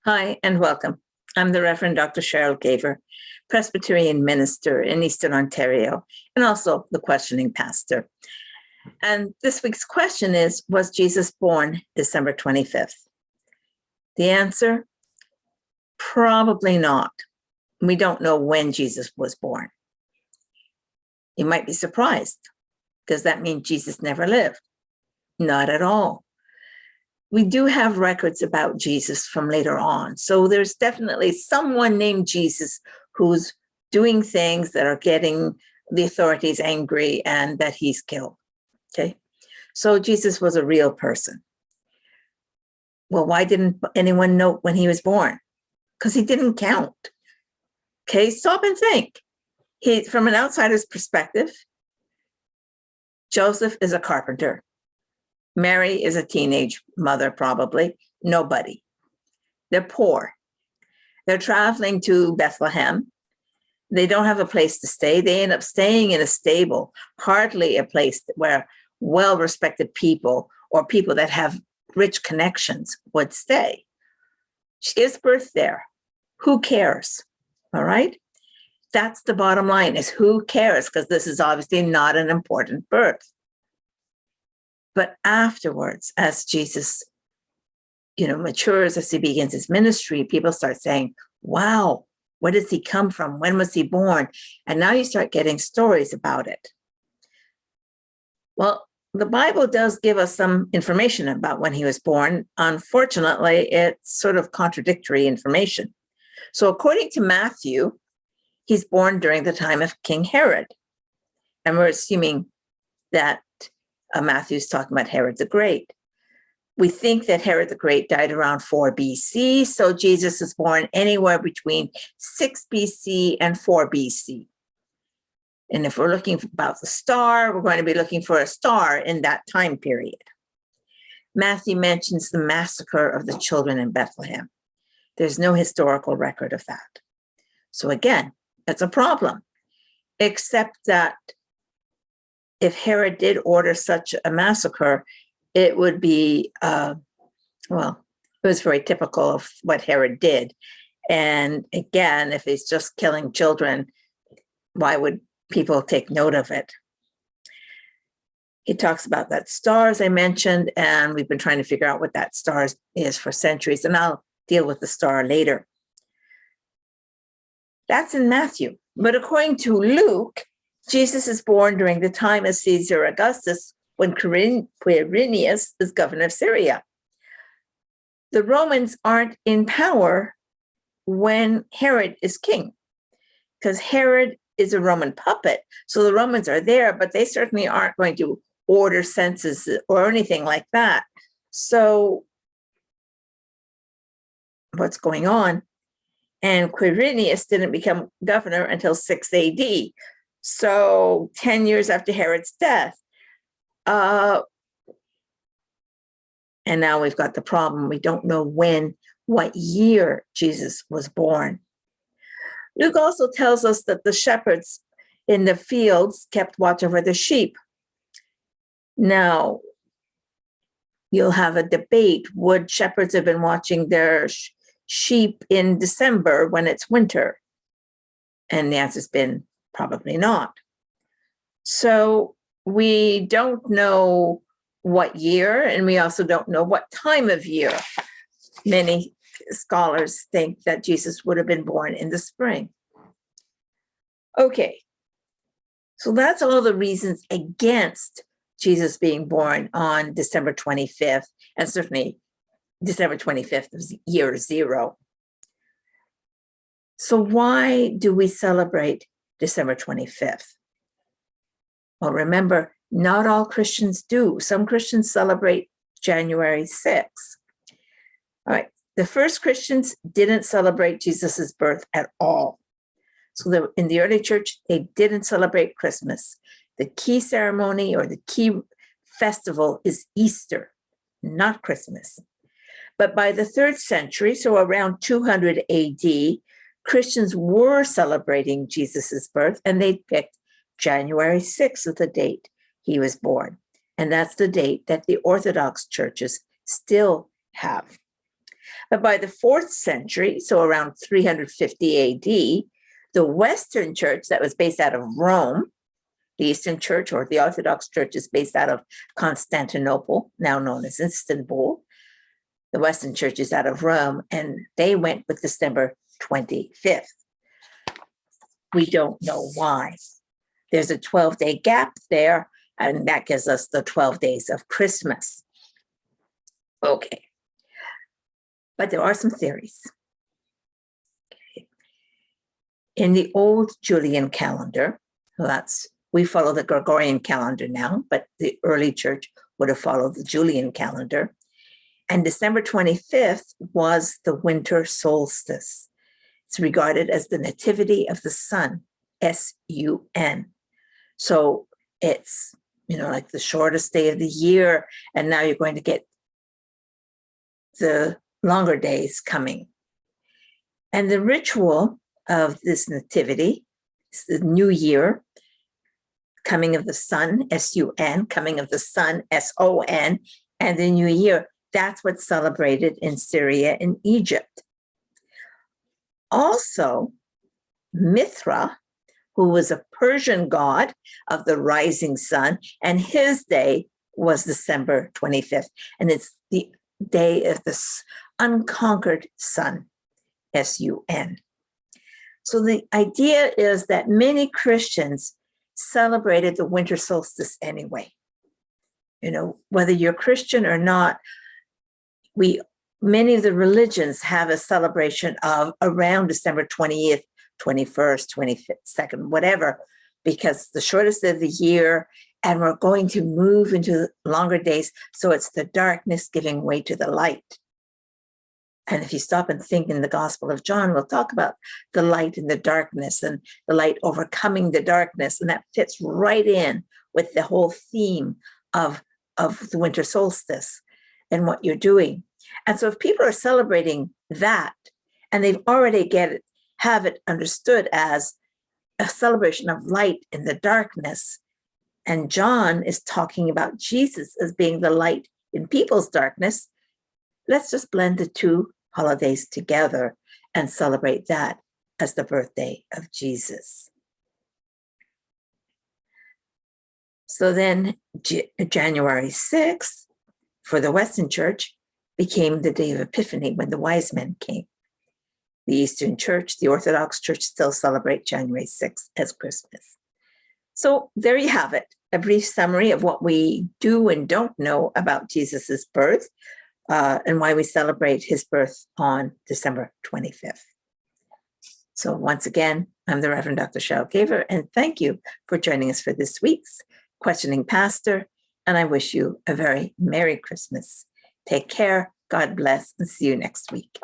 Hi, and welcome. I'm the Reverend Dr. Cheryl Gaver, Presbyterian minister in Eastern Ontario, and also the questioning pastor. And this week's question is, was Jesus born December 25th? The answer, probably not. We don't know when Jesus was born. You might be surprised. Does that mean Jesus never lived? Not at all. We do have records about Jesus from later on. So there's definitely someone named Jesus who's doing things that are getting the authorities angry and that he's killed. Okay. So Jesus was a real person. Well, why didn't anyone know when he was born? Because he didn't count. Okay. Stop and think. From an outsider's perspective, Joseph is a carpenter. Mary is a teenage mother, probably. Nobody. They're poor. They're traveling to Bethlehem. They don't have a place to stay. They end up staying in a stable, hardly a place where well-respected people or people that have rich connections would stay. She gives birth there. Who cares? All right? That's the bottom line, is who cares? Because this is obviously not an important birth. But afterwards, as Jesus, matures, as he begins his ministry, people start saying, wow, where does he come from? When was he born? And now you start getting stories about it. Well, the Bible does give us some information about when he was born. Unfortunately, it's sort of contradictory information. So according to Matthew, he's born during the time of King Herod. And we're assuming that Matthew's talking about Herod the Great. We think that Herod the Great died around 4 BC, so Jesus is born anywhere between 6 BC and 4 BC. And if we're looking about the star, we're going to be looking for a star in that time period. Matthew mentions the massacre of the children in Bethlehem. There's no historical record of that. So again, that's a problem, except that if Herod did order such a massacre, it would be, it was very typical of what Herod did. And again, if he's just killing children, why would people take note of it? He talks about that star, as I mentioned, and we've been trying to figure out what that star is for centuries, and I'll deal with the star later. That's in Matthew. But according to Luke, Jesus is born during the time of Caesar Augustus, when Quirinius is governor of Syria. The Romans aren't in power when Herod is king, because Herod is a Roman puppet. So the Romans are there, but they certainly aren't going to order censuses or anything like that. So what's going on? And Quirinius didn't become governor until 6 AD. So 10 years after Herod's death. And now we've got the problem. We don't know what year Jesus was born. Luke also tells us that the shepherds in the fields kept watch over the sheep. Now, you'll have a debate. Would shepherds have been watching their sheep in December when it's winter? And the answer's been probably not. So we don't know what year, and we also don't know what time of year. Many scholars think that Jesus would have been born in the spring. Okay, so that's all the reasons against Jesus being born on December 25th, and certainly December 25th is year 0. So why do we celebrate December 25th? Well, remember, not all Christians do. Some Christians celebrate January 6th. All right, the first Christians didn't celebrate Jesus's birth at all. So in the early church, they didn't celebrate Christmas. The key ceremony or the key festival is Easter, not Christmas. But by the 3rd century, so around 200 AD, Christians were celebrating Jesus's birth, and they picked January 6th as the date he was born. And that's the date that the Orthodox churches still have. But by the 4th century, so around 350 AD, the Western Church that was based out of Rome, the Eastern Church or the Orthodox Church is based out of Constantinople, now known as Istanbul. The Western Church is out of Rome, and they went with December 25th. We don't know why. There's a 12-day gap there, and that gives us the 12 days of Christmas. Okay. But there are some theories. Okay. In the old Julian calendar, we follow the Gregorian calendar now, but the early church would have followed the Julian calendar. And December 25th was the winter solstice. It's regarded as the nativity of the sun, S-U-N. So it's, like the shortest day of the year, and now you're going to get the longer days coming. And the ritual of this nativity is the new year, coming of the sun, S-U-N, coming of the sun, S-O-N, and the new year. That's what's celebrated in Syria and Egypt. Also, Mithra, who was a Persian god of the rising sun, and his day was December 25th. And it's the day of the unconquered sun, S-U-N. So the idea is that many Christians celebrated the winter solstice anyway. Whether you're Christian or not, many of the religions have a celebration of around December 20th, 21st, 22nd, whatever, because the shortest of the year, and we're going to move into longer days. So it's the darkness giving way to the light. And if you stop and think in the Gospel of John, we'll talk about the light and the darkness and the light overcoming the darkness. And that fits right in with the whole theme of the winter solstice and what you're doing. And so if people are celebrating that, and they've already have it understood as a celebration of light in the darkness, and John is talking about Jesus as being the light in people's darkness, let's just blend the two holidays together and celebrate that as the birthday of Jesus. So then January 6th for the Western Church became the day of Epiphany when the wise men came. The Eastern Church, the Orthodox Church, still celebrate January 6th as Christmas. So there you have it, a brief summary of what we do and don't know about Jesus's birth and why we celebrate his birth on December 25th. So once again, I'm the Reverend Dr. Cheryl Gaver, and thank you for joining us for this week's Questioning Pastor, and I wish you a very Merry Christmas. Take care, God bless, and see you next week.